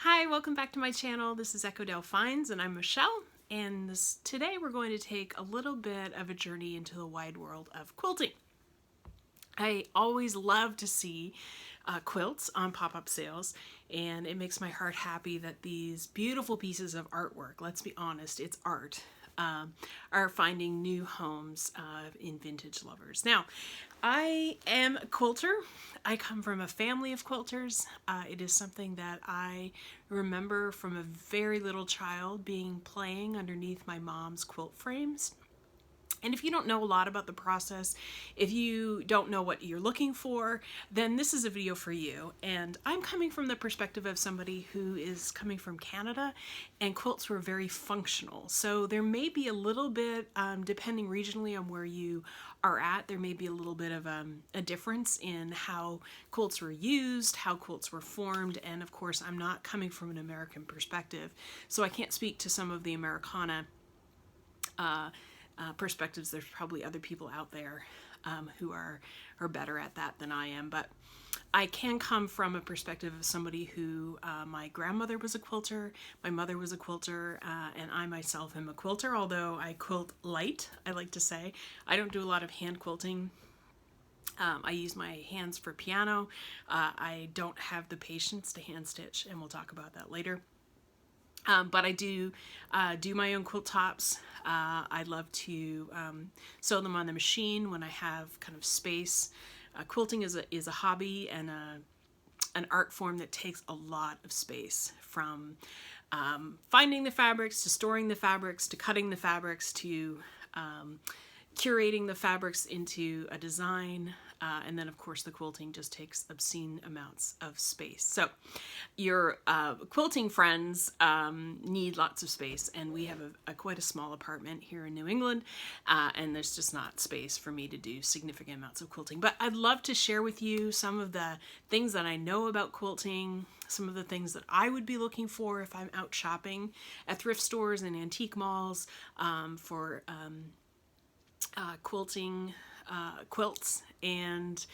Hi, welcome back to my channel. This is Echo Dell Finds and I'm Michelle, and today we're going to take a little bit of a journey into the wide world of quilting. I always love to see quilts on pop-up sales, and it makes my heart happy that these beautiful pieces of artwork, let's be honest, it's art, are finding new homes in vintage lovers. Now, I am a quilter. I come from a family of quilters. It is something that I remember from a very little child playing underneath my mom's quilt frames. And if you don't know a lot about the process, if you don't know what you're looking for, then this is a video for you. And I'm coming from the perspective of somebody who is coming from Canada, and quilts were very functional. So there may be a little bit, depending regionally on where you are at, there may be a little bit of a difference in how quilts were used, how quilts were formed, and of course I'm not coming from an American perspective, so I can't speak to some of the Americana perspectives. There's probably other people out there who are better at that than I am, but I can come from a perspective of somebody who, my grandmother was a quilter, my mother was a quilter, and I myself am a quilter, although I quilt light, I like to say. I don't do a lot of hand quilting. I use my hands for piano. I don't have the patience to hand stitch, and we'll talk about that later. But I do my own quilt tops. I love to sew them on the machine when I have kind of space. Quilting is a hobby and an art form that takes a lot of space, from finding the fabrics to storing the fabrics to cutting the fabrics to curating the fabrics into a design, and then of course the quilting just takes obscene amounts of space. So your quilting friends need lots of space, and we have quite a small apartment here in New England, and there's just not space for me to do significant amounts of quilting. But I'd love to share with you some of the things that I know about quilting, some of the things that I would be looking for if I'm out shopping at thrift stores and antique malls for quilting quilts, and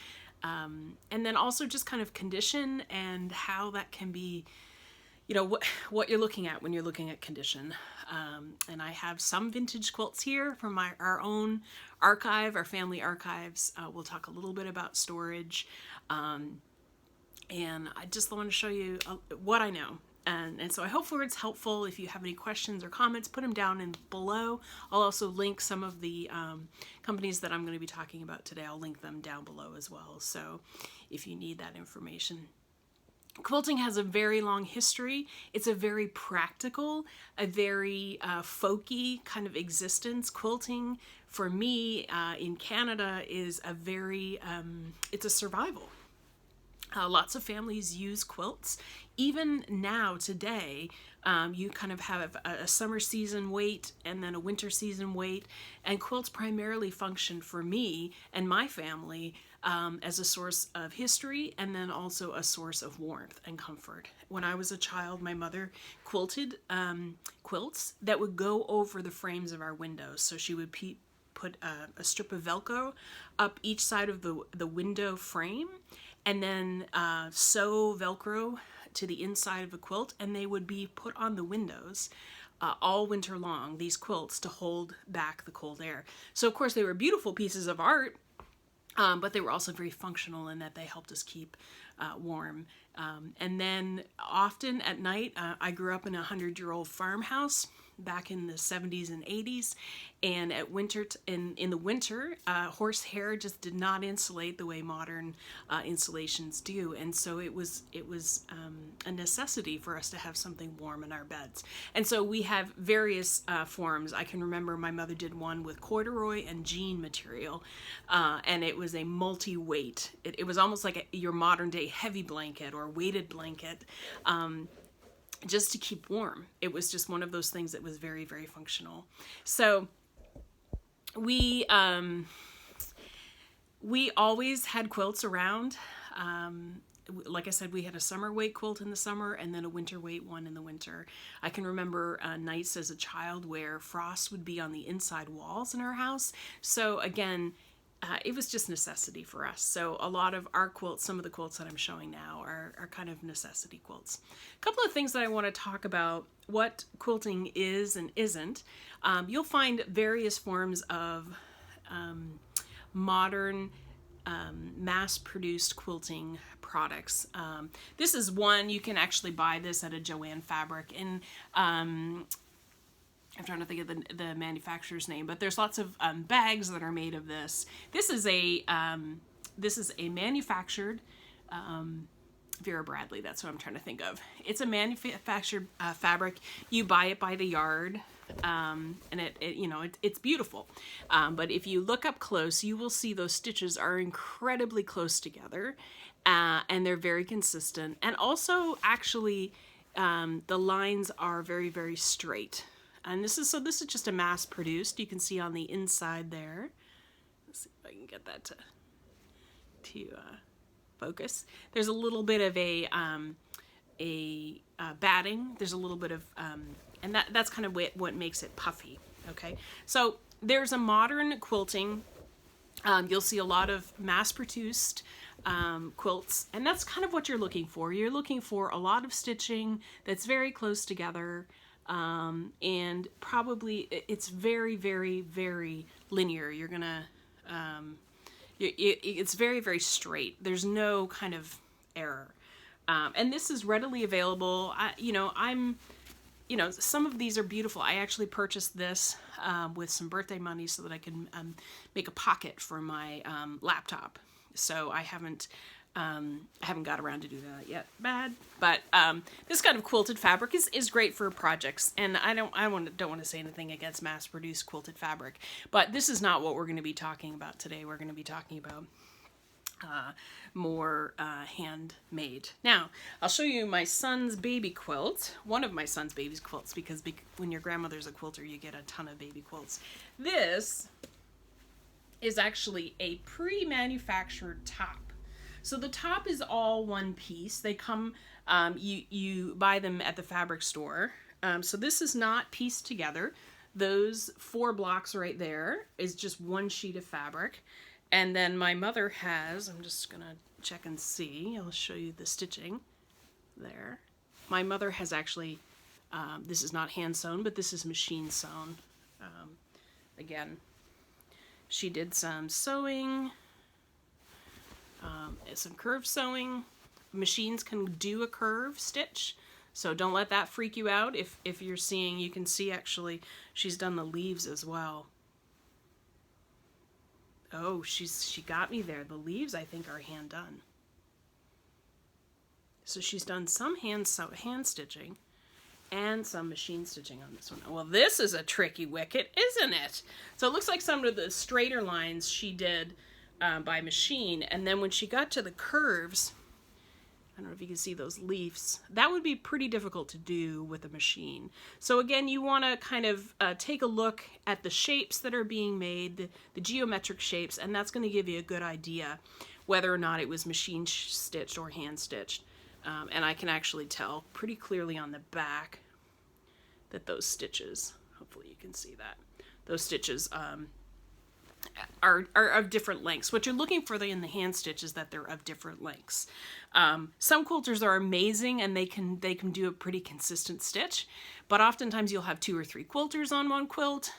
then also just kind of condition and how that can be, you know, what you're looking at when you're looking at condition. And I have some vintage quilts here from our own archive, our family archives. We'll talk a little bit about storage, and I just want to show you what I know. And so I hope it's helpful. If you have any questions or comments, put them down below. I'll also link some of the companies that I'm going to be talking about today. I'll link them down below as well, so if you need that information. Quilting has a very long history. It's a very practical, a very folky kind of existence. Quilting, for me, in Canada, is a very, it's a survival. Lots of families use quilts. Even now, today, you kind of have a summer season wait and then a winter season wait, and quilts primarily function for me and my family as a source of history, and then also a source of warmth and comfort. When I was a child, my mother quilted quilts that would go over the frames of our windows. So she would put a strip of Velcro up each side of the window frame, and then sew Velcro to the inside of a quilt, and they would be put on the windows all winter long, these quilts, to hold back the cold air. So of course they were beautiful pieces of art, but they were also very functional in that they helped us keep warm. And then often at night, I grew up in a 100-year-old farmhouse back in the 70s and 80s, and at winter in the winter, horsehair just did not insulate the way modern insulations do, and so it was a necessity for us to have something warm in our beds. And so we have various forms. I can remember my mother did one with corduroy and jean material, and it was a multi-weight. It was almost like your modern day heavy blanket or weighted blanket, just to keep warm. It was just one of those things that was very, very functional. So we always had quilts around. Like I said, we had a summer weight quilt in the summer and then a winter weight one in the winter. I can remember nights as a child where frost would be on the inside walls in our house. So again, it was just necessity for us. So a lot of our quilts, some of the quilts that I'm showing now are kind of necessity quilts. A couple of things that I want to talk about, what quilting is and isn't. You'll find various forms of modern mass-produced quilting products. This is one, you can actually buy this at a Joann Fabric, and I'm trying to think of the manufacturer's name, but there's lots of bags that are made of this. This is a manufactured Vera Bradley. That's what I'm trying to think of. It's a manufactured fabric. You buy it by the yard, and it's beautiful. But if you look up close, you will see those stitches are incredibly close together, and they're very consistent. And also, actually, the lines are very, very straight. And this is just a mass produced. You can see on the inside there. Let's see if I can get that to focus. There's a little bit of a batting. There's a little bit of, and that's kind of what makes it puffy. Okay, so there's a modern quilting. You'll see a lot of mass-produced quilts, and that's kind of what you're looking for. You're looking for a lot of stitching that's very close together. And probably it's very, very, very linear. You're gonna, it's very, very straight. There's no kind of error. And this is readily available. Some of these are beautiful. I actually purchased this with some birthday money so that I can make a pocket for my laptop. So I haven't got around to do that yet. But this kind of quilted fabric is great for projects, and I don't want to say anything against mass-produced quilted fabric, but this is not what we're going to be talking about today. We're going to be talking about more handmade. Now, I'll show you my son's baby quilt, one of my son's baby quilts, because when your grandmother's a quilter, you get a ton of baby quilts. This is actually a pre-manufactured top. So the top is all one piece. They come, you buy them at the fabric store. So this is not pieced together. Those 4 blocks right there is just one sheet of fabric. And then my mother has, I'm just gonna check and see, I'll show you the stitching there. My mother has actually, this is not hand sewn, but this is machine sewn. Again, she did some sewing, some curve sewing. Machines can do a curve stitch, so don't let that freak you out. If you're seeing, you can see actually she's done the leaves as well. Oh, she got me there. The leaves I think are hand done. So she's done some hand stitching and some machine stitching on this one. Well, this is a tricky wicket, isn't it? So it looks like some of the straighter lines she did by machine, and then when she got to the curves, I don't know if you can see those leaves, that would be pretty difficult to do with a machine. So again, you want to kind of take a look at the shapes that are being made, the geometric shapes, and that's going to give you a good idea whether or not it was machine stitched or hand stitched. And I can actually tell pretty clearly on the back that those stitches, hopefully you can see that, those stitches are of different lengths. What you're looking for in the hand stitch is that they're of different lengths. Some quilters are amazing and they can do a pretty consistent stitch, but oftentimes you'll have 2 or 3 quilters on one quilt,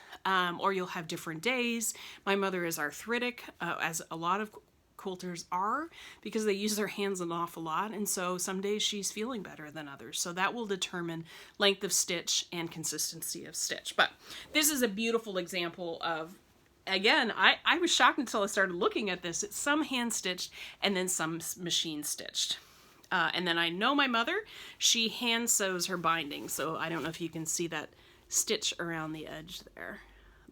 or you'll have different days. My mother is arthritic, as a lot of quilters are, because they use their hands an awful lot, and so some days she's feeling better than others. So that will determine length of stitch and consistency of stitch. But this is a beautiful example of, again, I was shocked until I started looking at this. It's some hand stitched and then some machine stitched. And then I know my mother, she hand sews her binding. So I don't know if you can see that stitch around the edge there.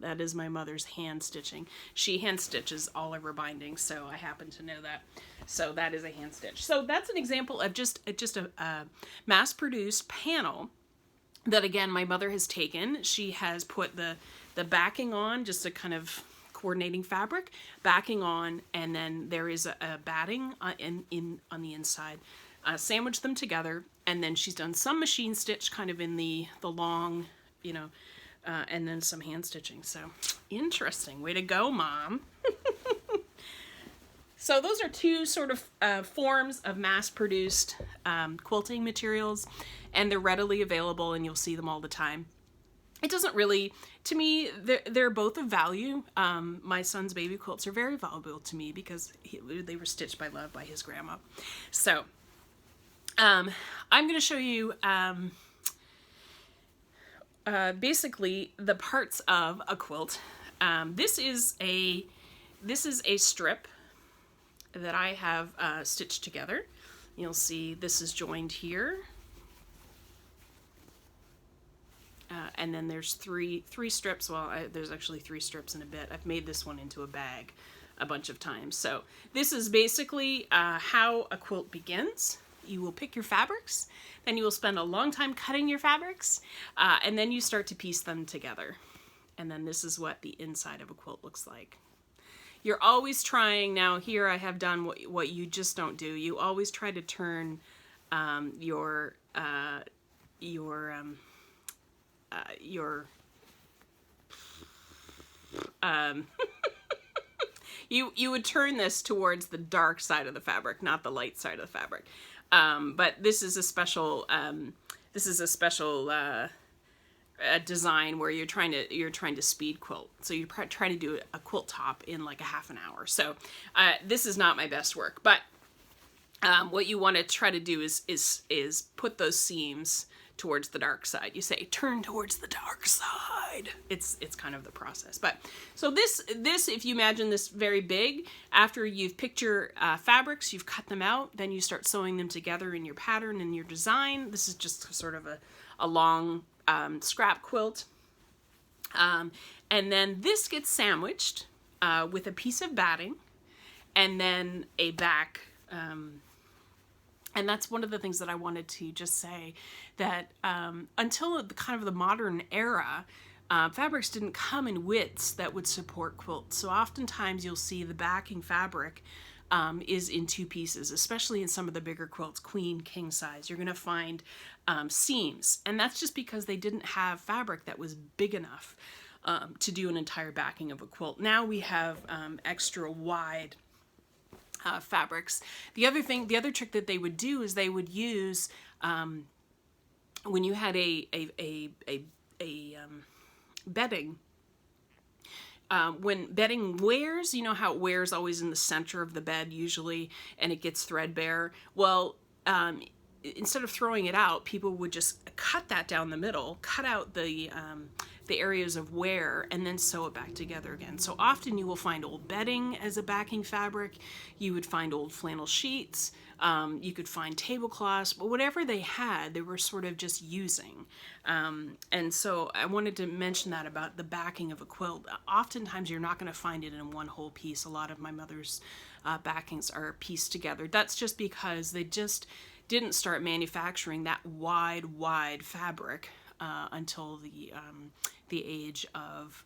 That is my mother's hand stitching. She hand stitches all of her bindings, so I happen to know that. So that is a hand stitch. So that's an example of just a mass-produced panel that, again, my mother has taken. She has put the backing on, just a kind of coordinating fabric, backing on, and then there is a batting on the inside. Sandwich them together, and then she's done some machine stitch kind of in the long, and then some hand stitching. So interesting. Way to go, Mom. So those are two sort of forms of mass-produced quilting materials, and they're readily available, and you'll see them all the time. It doesn't really, to me, they're both of value. My son's baby quilts are very valuable to me because they were stitched by love by his grandma. So I'm going to show you basically the parts of a quilt. This is a strip that I have stitched together. You'll see this is joined here. And then there's three strips. Well, there's actually 3 strips in a bit. I've made this one into a bag a bunch of times. So this is basically how a quilt begins. You will pick your fabrics, then you will spend a long time cutting your fabrics, and then you start to piece them together. And then this is what the inside of a quilt looks like. You're always trying, now here I have done what you just don't do. You always try to turn you would turn this towards the dark side of the fabric, not the light side of the fabric. But this is a special design where you're trying to speed quilt. So you try to do a quilt top in like a half an hour. So this is not my best work, but what you want to try to do is put those seams towards the dark side. You say, turn towards the dark side. It's kind of the process. But so this, if you imagine this very big, after you've picked your fabrics, you've cut them out, then you start sewing them together in your pattern and your design. This is just sort of a long scrap quilt. And then this gets sandwiched with a piece of batting and then a back. And that's one of the things that I wanted to just say, that until the modern era, fabrics didn't come in widths that would support quilts. So oftentimes you'll see the backing fabric is in 2 pieces, especially in some of the bigger quilts, queen, king size. You're going to find seams, and that's just because they didn't have fabric that was big enough to do an entire backing of a quilt. Now we have extra wide fabrics. The other trick that they would do is they would use when you had a bedding. When bedding wears, you know how it wears always in the center of the bed usually, and it gets threadbare. Well, instead of throwing it out, people would just cut that down the middle, cut out the areas of wear, and then sew it back together again. So often you will find old bedding as a backing fabric. You would find old flannel sheets. You could find tablecloths, but whatever they had, they were sort of just using. And so I wanted to mention that about the backing of a quilt. Oftentimes you're not going to find it in one whole piece. A lot of my mother's backings are pieced together. That's just because they just didn't start manufacturing that wide fabric until the age of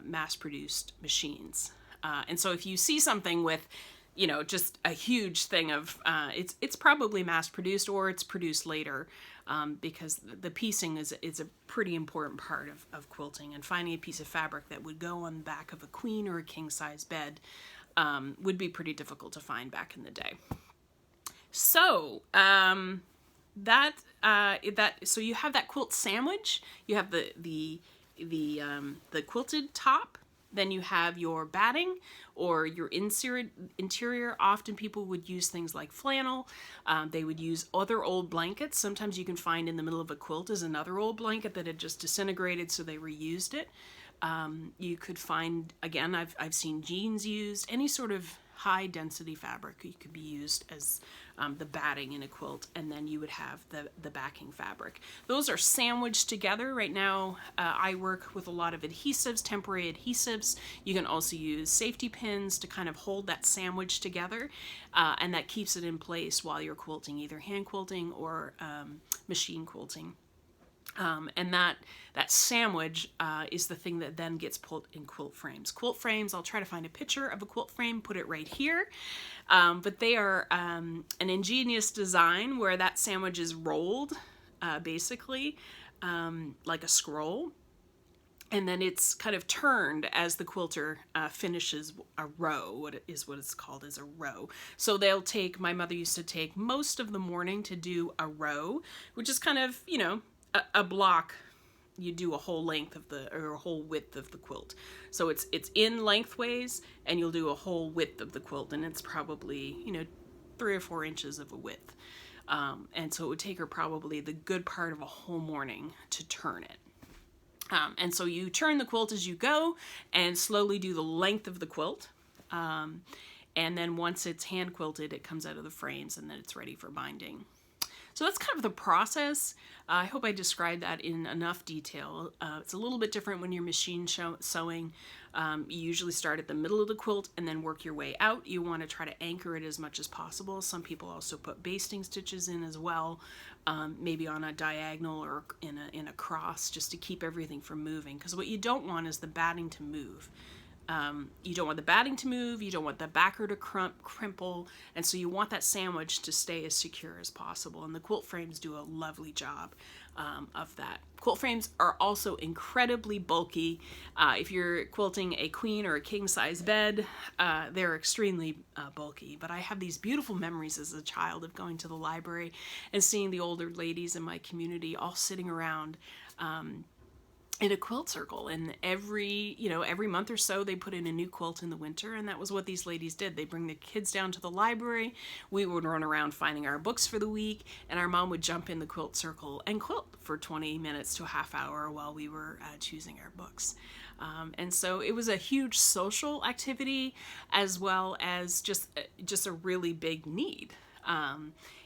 mass-produced machines. And so if you see something with, you know, just a huge thing of, it's probably mass-produced or it's produced later, because the piecing is a pretty important part of quilting, and finding a piece of fabric that would go on the back of a queen or a king-size bed would be pretty difficult to find back in the day. So so you have that quilt sandwich. You have the quilted top. Then you have your batting or your interior. Often people would use things like flannel. They would use other old blankets. Sometimes you can find in the middle of a quilt is another old blanket that had just disintegrated, so they reused it. You could find, again, I've seen jeans used. Any sort of high density fabric could be used as the batting in a quilt, and then you would have the backing fabric. Those are sandwiched together. Right now I work with a lot of adhesives, temporary adhesives. You can also use safety pins to kind of hold that sandwich together, and that keeps it in place while you're quilting, either hand quilting or machine quilting. And that sandwich is the thing that then gets pulled in quilt frames. Quilt frames, I'll try to find a picture of a quilt frame, put it right here. But they are an ingenious design where that sandwich is rolled, basically, like a scroll. and then it's kind of turned as the quilter finishes a row. What it's called is a row. So they'll take, my mother used to take most of the morning to do a row, which is kind of, you know, a block. You do a whole length of or a whole width of the quilt. So it's in lengthways, and you'll do a whole width of the quilt, and it's probably, you know, 3 or 4 inches of a width. And so it would take her probably the good part of a whole morning to turn it. And so you turn the quilt as you go and slowly do the length of the quilt. And then once it's hand quilted, it comes out of the frames and then it's ready for binding. So that's kind of the process. I hope I described that in enough detail. It's a little bit different when you're machine sewing. You usually start at the middle of the quilt and then work your way out. You want to try to anchor it as much as possible. Some people also put basting stitches in as well, maybe on a diagonal or in a cross, just to keep everything from moving. Because what you don't want is the batting to move. You don't want the batting to move, you don't want the backer to crimple, and so you want that sandwich to stay as secure as possible, and the quilt frames do a lovely job of that. Quilt frames are also incredibly bulky. If you're quilting a queen or a king size bed, they're extremely bulky, but I have these beautiful memories as a child of going to the library and seeing the older ladies in my community all sitting around in a quilt circle, and every month or so they put in a new quilt in the winter, and that was what these ladies did. They bring the kids down to the library, we would run around finding our books for the week, and our mom would jump in the quilt circle and quilt for 20 minutes to a half hour while we were choosing our books. And so it was a huge social activity as well as just a really big need.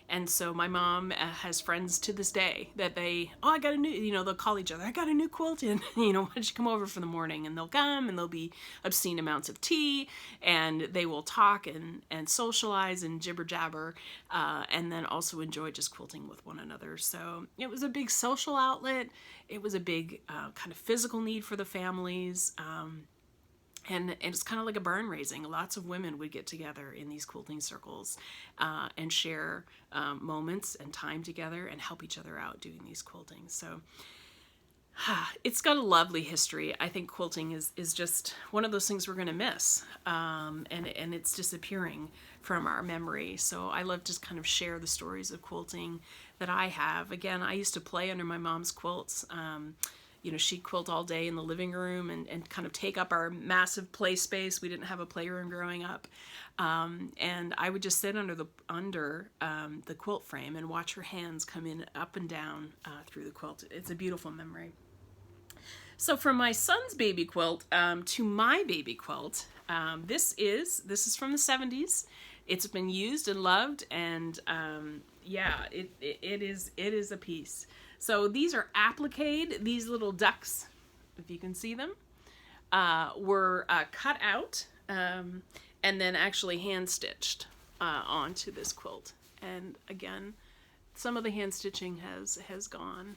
And so my mom has friends to this day that I got a new, they'll call each other, I got a new quilt in, why don't you come over for the morning? And they'll come and there'll be obscene amounts of tea, and they will talk and socialize and jibber jabber, and then also enjoy just quilting with one another. So it was a big social outlet. It was a big kind of physical need for the families. And it's kind of like a barn raising. Lots of women would get together in these quilting circles and share moments and time together and help each other out doing these quilting. So it's got a lovely history. I think quilting is just one of those things we're going to miss, and it's disappearing from our memory. So I love to kind of share the stories of quilting that I have. Again, I used to play under my mom's quilts. She'd quilt all day in the living room and kind of take up our massive play space. We didn't have a playroom growing up. And I would just sit under the quilt frame and watch her hands come in up and down through the quilt. It's a beautiful memory. So from my son's baby quilt to my baby quilt, this is from the 70s. It's been used and loved, and it is a piece. So these are appliqued. These little ducks, if you can see them, were cut out and then actually hand stitched onto this quilt. And again, some of the hand stitching has gone,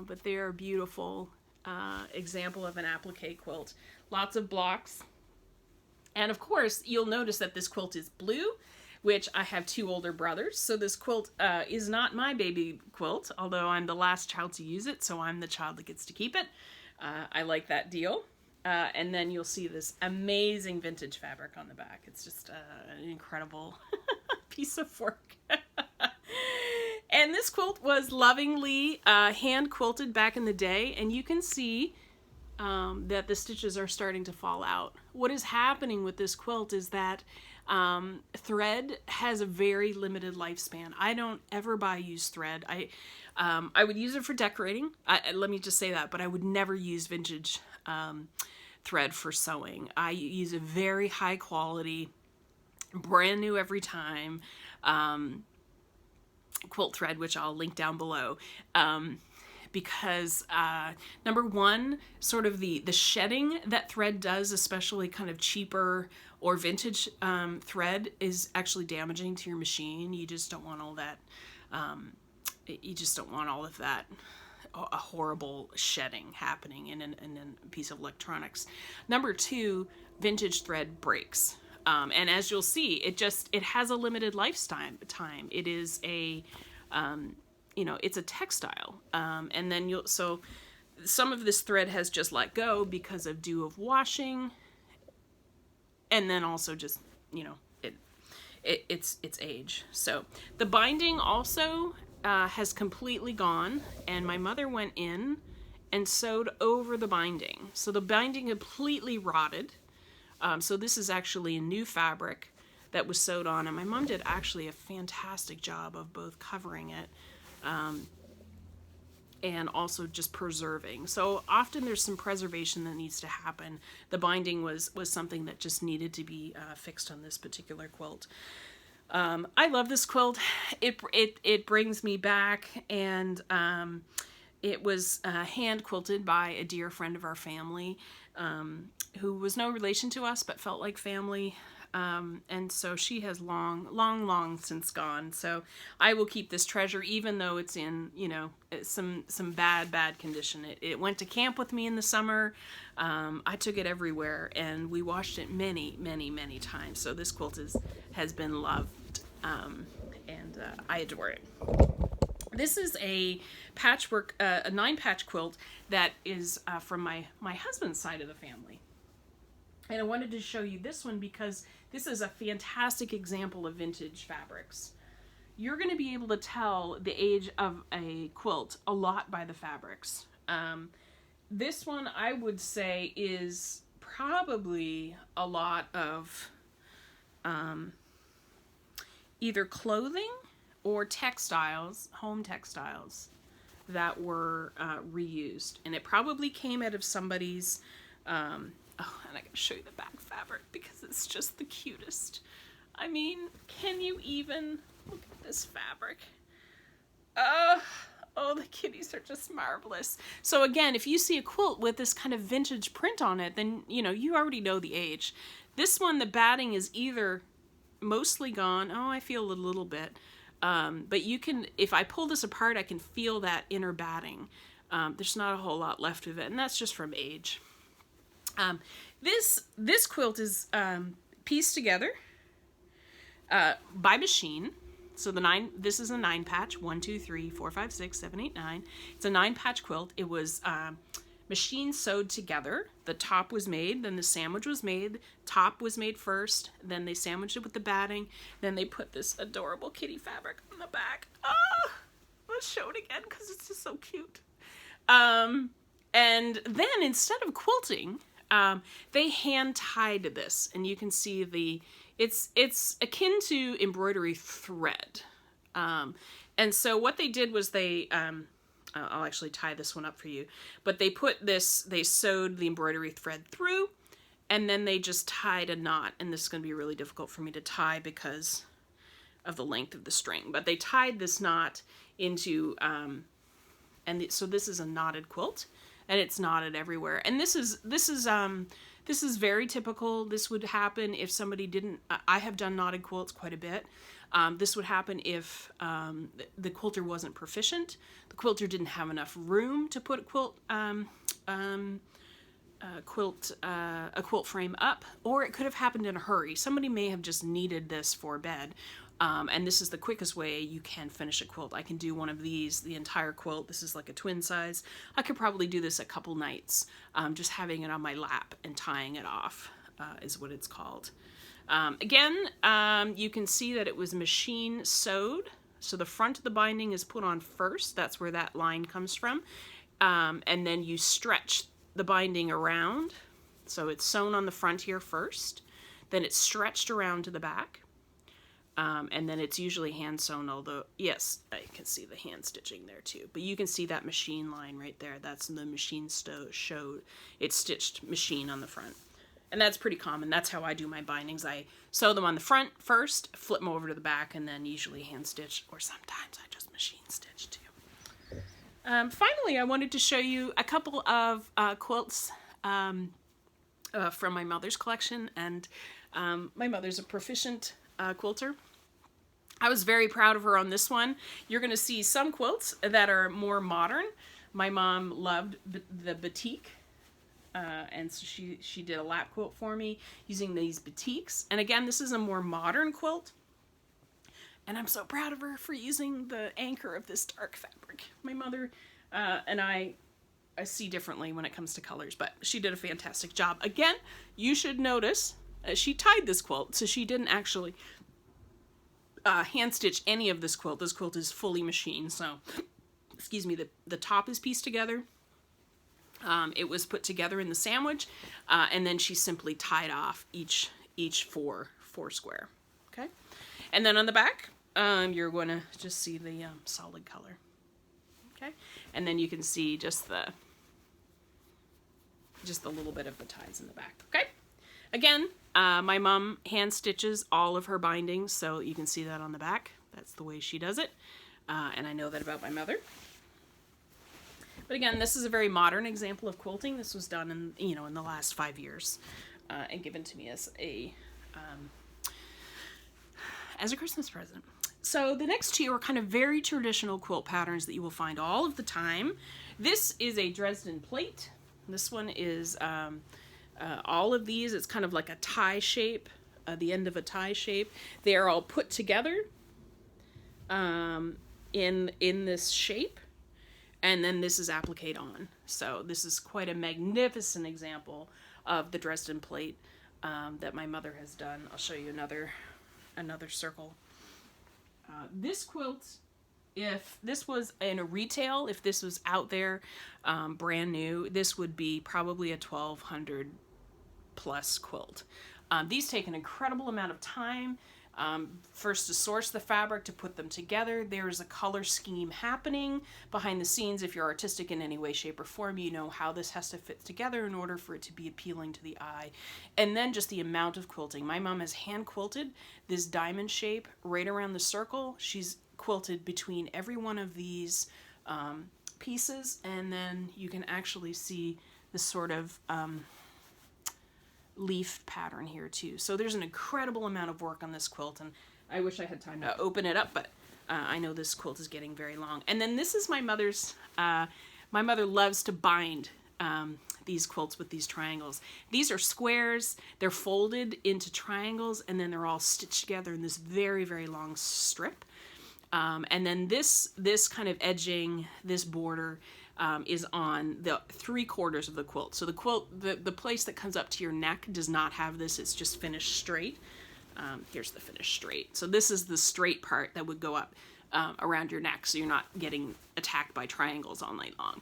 but they are a beautiful example of an applique quilt. Lots of blocks. And of course, you'll notice that this quilt is blue, which I have 2 older brothers. So this quilt is not my baby quilt, although I'm the last child to use it, so I'm the child that gets to keep it. I like that deal. And then you'll see this amazing vintage fabric on the back. It's just an incredible piece of work. And this quilt was lovingly hand quilted back in the day, and you can see that the stitches are starting to fall out. What is happening with this quilt is that thread has a very limited lifespan. I don't ever buy used thread. I would use it for decorating. Let me just say that, but I would never use vintage thread for sewing. I use a very high quality, brand new every time quilt thread, which I'll link down below. Because number one, sort of the shedding that thread does, especially kind of cheaper or vintage thread, is actually damaging to your machine. You just don't want all that. You just don't want all of that a horrible shedding happening in a piece of electronics. Number two, vintage thread breaks. And as you'll see, it has a limited lifetime. It is a it's a textile, and then some of this thread has just let go because of dew of washing, and then also just, you know, it's age. So the binding also has completely gone, and my mother went in and sewed over the binding. So the binding completely rotted. So this is actually a new fabric that was sewed on, and my mom did actually a fantastic job of both covering it and also just preserving. So often there's some preservation that needs to happen. The binding was something that just needed to be fixed on this particular quilt. I love this quilt. It brings me back, and it was hand quilted by a dear friend of our family, who was no relation to us but felt like family. And so she has long since gone. So I will keep this treasure, even though it's in, you know, some bad condition. It went to camp with me in the summer. I took it everywhere, and we washed it many times. So this quilt has been loved, and I adore it. This is a patchwork, a 9-patch quilt that is from my husband's side of the family. And I wanted to show you this one because this is a fantastic example of vintage fabrics. You're going to be able to tell the age of a quilt a lot by the fabrics. This one, I would say, is probably a lot of either clothing or textiles, home textiles, that were reused. And it probably came out of somebody's... oh, and I gotta show you the back fabric because it's just the cutest. I mean, can you even look at this fabric? Oh, the kitties are just marvelous. So again, if you see a quilt with this kind of vintage print on it, then, you know, you already know the age. This one, the batting is either mostly gone. Oh, I feel a little bit. But you can, if I pull this apart, I can feel that inner batting. There's not a whole lot left of it, and that's just from age. This quilt is pieced together by machine. So this is a 9-patch, 1, 2, 3, 4, 5, 6, 7, 8, 9. It's a 9-patch quilt. It was machine sewed together. The top was made, then the sandwich was made. Top was made first, then they sandwiched it with the batting. Then they put this adorable kitty fabric on the back. Oh, let's show it again because it's just so cute. And then instead of quilting, they hand tied this, and you can see it's akin to embroidery thread. And so what they did was I'll actually tie this one up for you, but they sewed the embroidery thread through, and then they just tied a knot, and this is going to be really difficult for me to tie because of the length of the string, but they tied this knot into, so this is a knotted quilt. And it's knotted everywhere. And this is very typical. This would happen if somebody didn't... I have done knotted quilts quite a bit. This would happen if the quilter wasn't proficient. The quilter didn't have enough room to put a quilt frame up, or it could have happened in a hurry. Somebody may have just needed this for bed. And this is the quickest way you can finish a quilt. I can do one of these, the entire quilt. This is like a twin size. I could probably do this a couple nights. Just having it on my lap and tying it off is what it's called. Again, you can see that it was machine sewed. So the front of the binding is put on first. That's where that line comes from. And then you stretch the binding around. So it's sewn on the front here first. Then it's stretched around to the back. And then it's usually hand sewn, although, yes, I can see the hand stitching there too. But you can see that machine line right there. That's the machine showed. It's stitched machine on the front. And that's pretty common. That's how I do my bindings. I sew them on the front first, flip them over to the back, and then usually hand stitch, or sometimes I just machine stitch too. Finally, I wanted to show you a couple of quilts from my mother's collection. And my mother's a proficient quilter. I was very proud of her on this one. You're going to see some quilts that are more modern. My mom loved the batik, and so she did a lap quilt for me using these batiks. And again, this is a more modern quilt, and I'm so proud of her for using the anchor of this dark fabric. My mother and I see differently when it comes to colors, but she did a fantastic job. Again, you should notice she tied this quilt, so she didn't actually hand stitch any of this quilt. This quilt is fully machined, so excuse me, the top is pieced together. It was put together in the sandwich, and then she simply tied off each four square. Okay, and then on the back, you're going to just see the solid color. Okay, and then you can see just the little bit of the ties in the back. Okay, again, my mom hand stitches all of her bindings, so you can see that on the back. That's the way she does it, and I know that about my mother. But again, this is a very modern example of quilting. This was done in the last 5 years, and given to me as a Christmas present. So the next two are kind of very traditional quilt patterns that you will find all of the time. This is a Dresden Plate. This one is all of these. It's kind of like a tie shape, the end of a tie shape. They are all put together in this shape, and then this is appliqued on. So this is quite a magnificent example of the Dresden Plate that my mother has done. I'll show you another circle. This quilt, if this was in a retail, if this was out there brand new, this would be probably a $1,200 plus quilt. These take an incredible amount of time. First to source the fabric, to put them together. There's a color scheme happening behind the scenes. If you're artistic in any way, shape, or form, you know how this has to fit together in order for it to be appealing to the eye. And then just the amount of quilting. My mom has hand quilted this diamond shape right around the circle. She's quilted between every one of these pieces, and then you can actually see this sort of leaf pattern here too. So there's an incredible amount of work on this quilt, and I wish I had time to open it up, but I know this quilt is getting very long. And then this is my mother's, my mother loves to bind these quilts with these triangles. These are squares, they're folded into triangles, and then they're all stitched together in this very, very long strip. And then this kind of edging, this border, is on the 3/4 of the quilt. So the quilt, the place that comes up to your neck does not have this. It's just finished straight. Here's the finished straight. So this is the straight part that would go up around your neck, so you're not getting attacked by triangles all night long.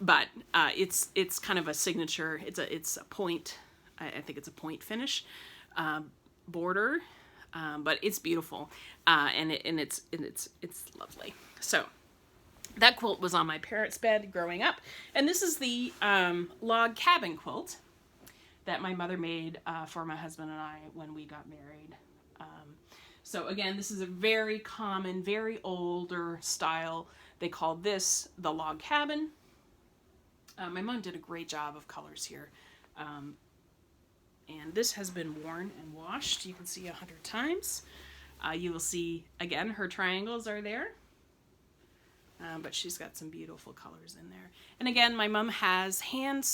But it's kind of a signature. It's a point. I think it's a point finish border, but it's beautiful, and it's lovely. So that quilt was on my parents' bed growing up. And this is the log cabin quilt that my mother made for my husband and I when we got married. So again, this is a very common, very older style. They call this the log cabin. My mom did a great job of colors here. And this has been worn and washed. You can see 100 times. You will see, again, her triangles are there. But she's got some beautiful colors in there. And again, my mom has hand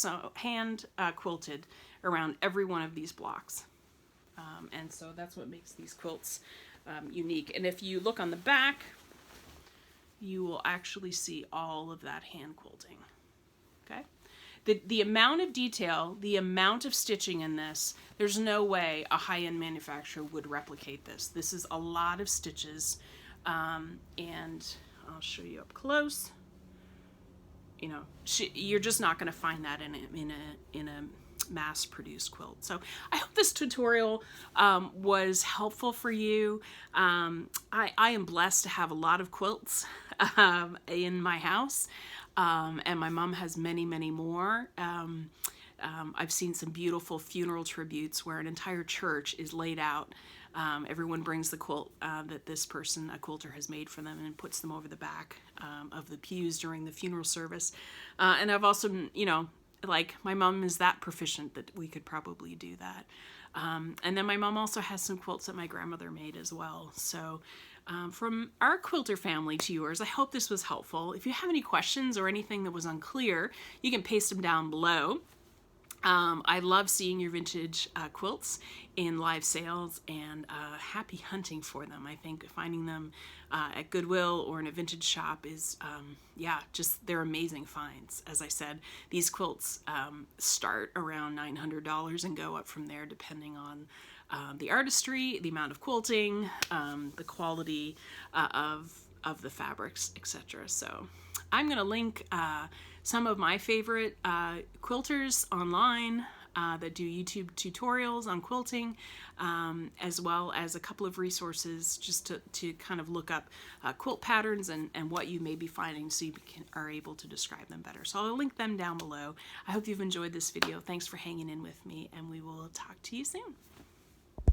quilted around every one of these blocks. And so that's what makes these quilts unique. And if you look on the back, you will actually see all of that hand quilting. Okay? The amount of detail, the amount of stitching in this, there's no way a high-end manufacturer would replicate this. This is a lot of stitches, and I'll show you up close. You know, you're just not going to find that in a mass-produced quilt. So I hope this tutorial was helpful for you. I am blessed to have a lot of quilts in my house, and my mom has many, many more. I've seen some beautiful funeral tributes where an entire church is laid out. Everyone brings the quilt that this person, a quilter, has made for them, and puts them over the back of the pews during the funeral service. And I've also, you know, like, my mom is that proficient that we could probably do that. And then my mom also has some quilts that my grandmother made as well. So from our quilter family to yours, I hope this was helpful. If you have any questions or anything that was unclear, you can paste them down below. I love seeing your vintage quilts in live sales, and happy hunting for them. I think finding them at Goodwill or in a vintage shop is, yeah, just they're amazing finds. As I said, these quilts start around $900 and go up from there depending on the artistry, the amount of quilting, the quality of the fabrics, etc. So I'm going to link some of my favorite quilters online that do YouTube tutorials on quilting, as well as a couple of resources just to kind of look up quilt patterns and what you may be finding so you are able to describe them better. So I'll link them down below. I hope you've enjoyed this video. Thanks for hanging in with me, and we will talk to you soon.